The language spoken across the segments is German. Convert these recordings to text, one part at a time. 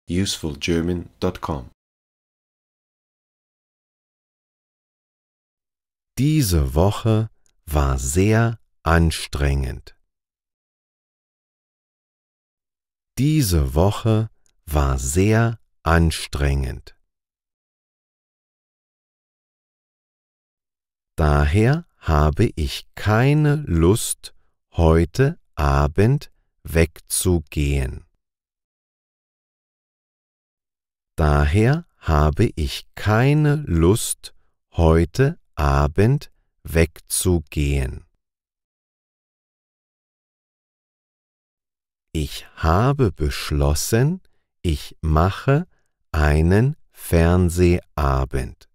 usefulgerman.com. Diese Woche war sehr anstrengend. Diese Woche war sehr anstrengend. Daher habe ich keine Lust, heute Abend wegzugehen. Daher habe ich keine Lust, heute Abend wegzugehen. Ich habe beschlossen, ich mache einen Fernsehabend.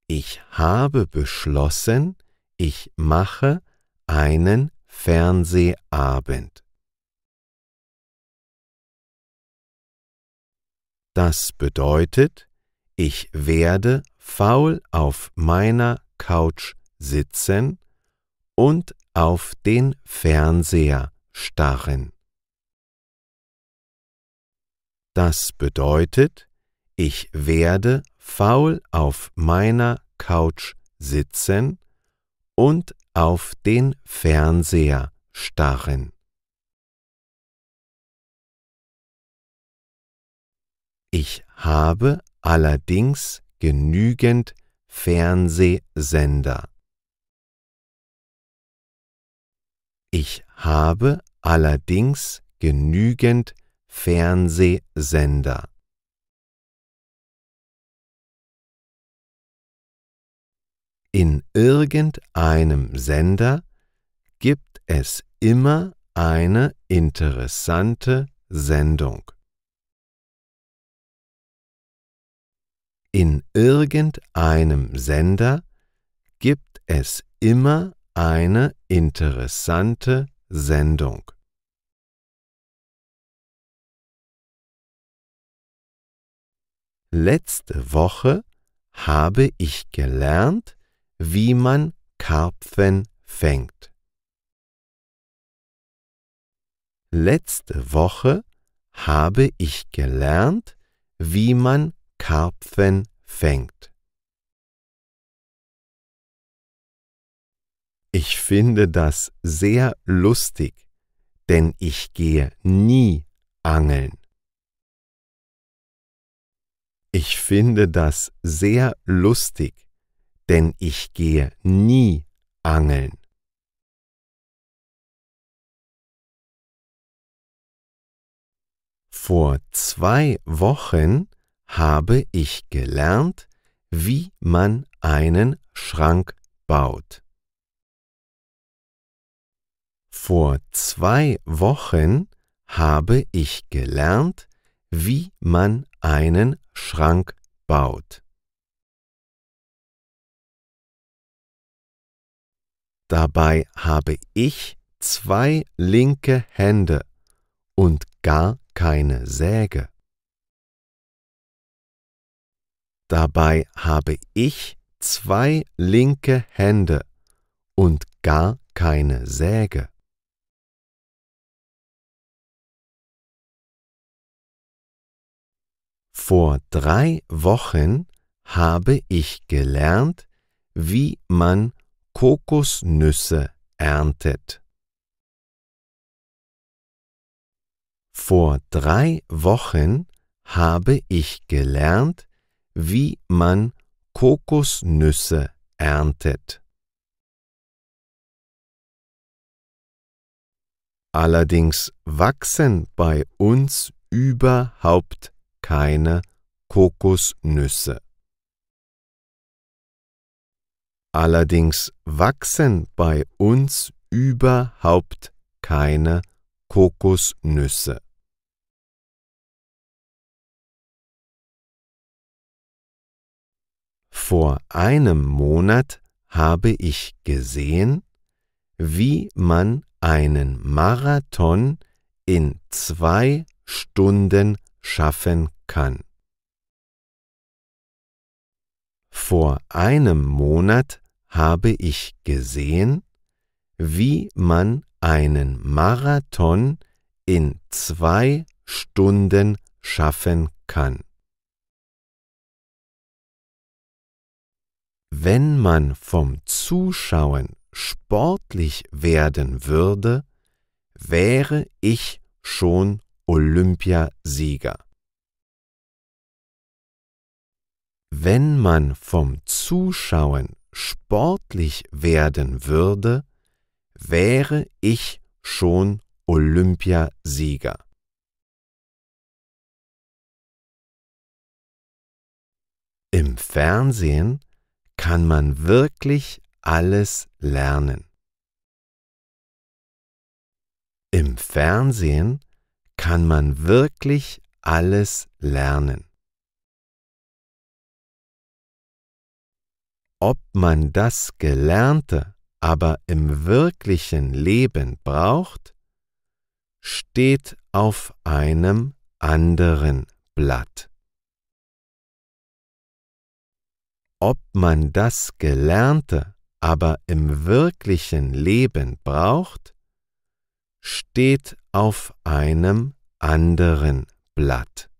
Ich habe beschlossen, ich mache einen Fernsehabend. Das bedeutet, ich werde faul auf meiner Couch sitzen und auf den Fernseher starren. Das bedeutet, ich werde faul auf meiner Couch sitzen und auf den Fernseher starren. Ich habe allerdings genügend Fernsehsender. Ich habe allerdings genügend Fernsehsender. In irgendeinem Sender gibt es immer eine interessante Sendung. In irgendeinem Sender gibt es immer eine interessante Sendung. Letzte Woche habe ich gelernt, wie man Karpfen fängt. Letzte Woche habe ich gelernt, wie man Karpfen fängt. Ich finde das sehr lustig, denn ich gehe nie angeln. Ich finde das sehr lustig, denn ich gehe nie angeln. Vor 2 Wochen habe ich gelernt, wie man einen Schrank baut. Vor 2 Wochen habe ich gelernt, wie man einen Schrank baut. Dabei habe ich 2 linke Hände und gar keine Säge. Dabei habe ich 2 linke Hände und gar keine Säge. Vor 3 Wochen habe ich gelernt, wie man Kokosnüsse erntet. Vor 3 Wochen habe ich gelernt, wie man Kokosnüsse erntet. Allerdings wachsen bei uns überhaupt keine Kokosnüsse. Allerdings wachsen bei uns überhaupt keine Kokosnüsse. Vor einem Monat habe ich gesehen, wie man einen Marathon in 2 Stunden schaffen kann. Vor einem Monat habe ich gesehen, wie man einen Marathon in 2 Stunden schaffen kann. Wenn man vom Zuschauen sportlich werden würde, wäre ich schon Olympiasieger. Wenn man vom Zuschauen sportlich werden würde, wäre ich schon Olympiasieger. Im Fernsehen kann man wirklich alles lernen. Im Fernsehen kann man wirklich alles lernen. Ob man das Gelernte aber im wirklichen Leben braucht, steht auf einem anderen Blatt. Ob man das Gelernte aber im wirklichen Leben braucht, steht auf einem anderen Blatt.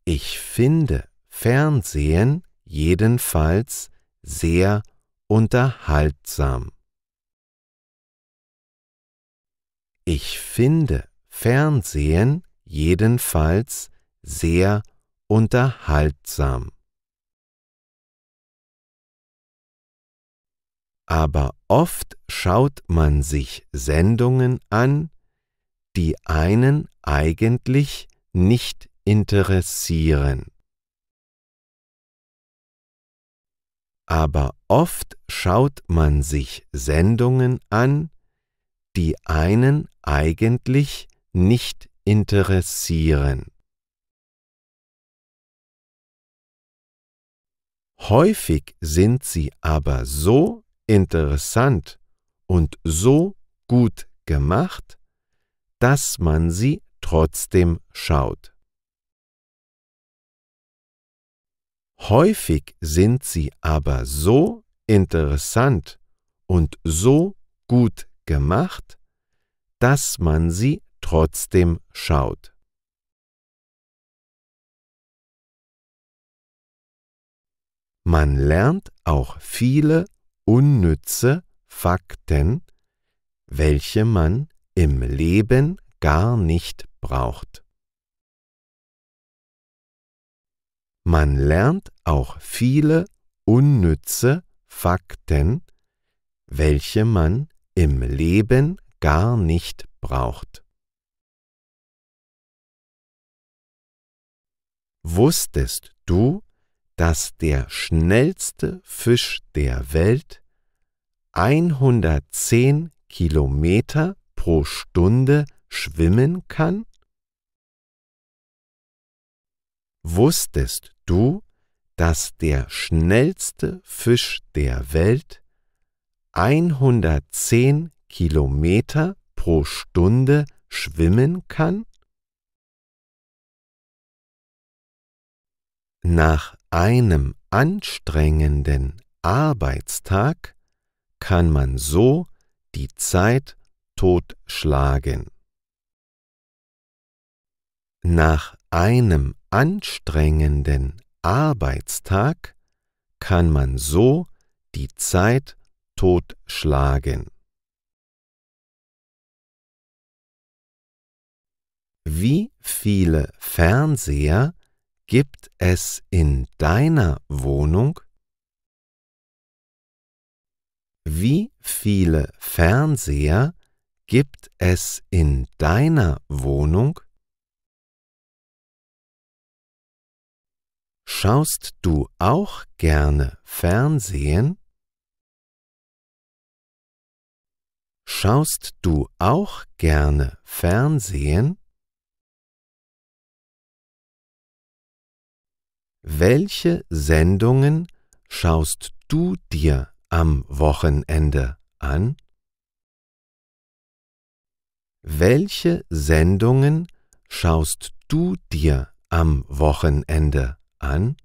Ich finde Fernsehen jedenfalls sehr unterhaltsam. Ich finde Fernsehen jedenfalls sehr unterhaltsam. Aber oft schaut man sich Sendungen an, die einen eigentlich nicht interessieren. Aber oft schaut man sich Sendungen an, die einen eigentlich nicht interessieren. Häufig sind sie aber so interessant und so gut gemacht, dass man sie trotzdem schaut. Häufig sind sie aber so interessant und so gut gemacht, dass man sie trotzdem schaut. Man lernt auch viele unnütze Fakten, welche man im Leben gar nicht braucht. Man lernt auch viele unnütze Fakten, welche man im Leben gar nicht braucht. Wusstest du, dass der schnellste Fisch der Welt 110 Kilometer pro Stunde schwimmen kann? Wusstest du, dass der schnellste Fisch der Welt 110 Kilometer pro Stunde schwimmen kann? Nach einem anstrengenden Arbeitstag kann man so die Zeit totschlagen. Nach einem anstrengenden Arbeitstag kann man so die Zeit totschlagen. Wie viele Fernseher gibt es in deiner Wohnung? Wie viele Fernseher gibt es in deiner Wohnung? Schaust du auch gerne Fernsehen? Schaust du auch gerne Fernsehen? Welche Sendungen schaust du dir am Wochenende an? Welche Sendungen schaust du dir am Wochenende an?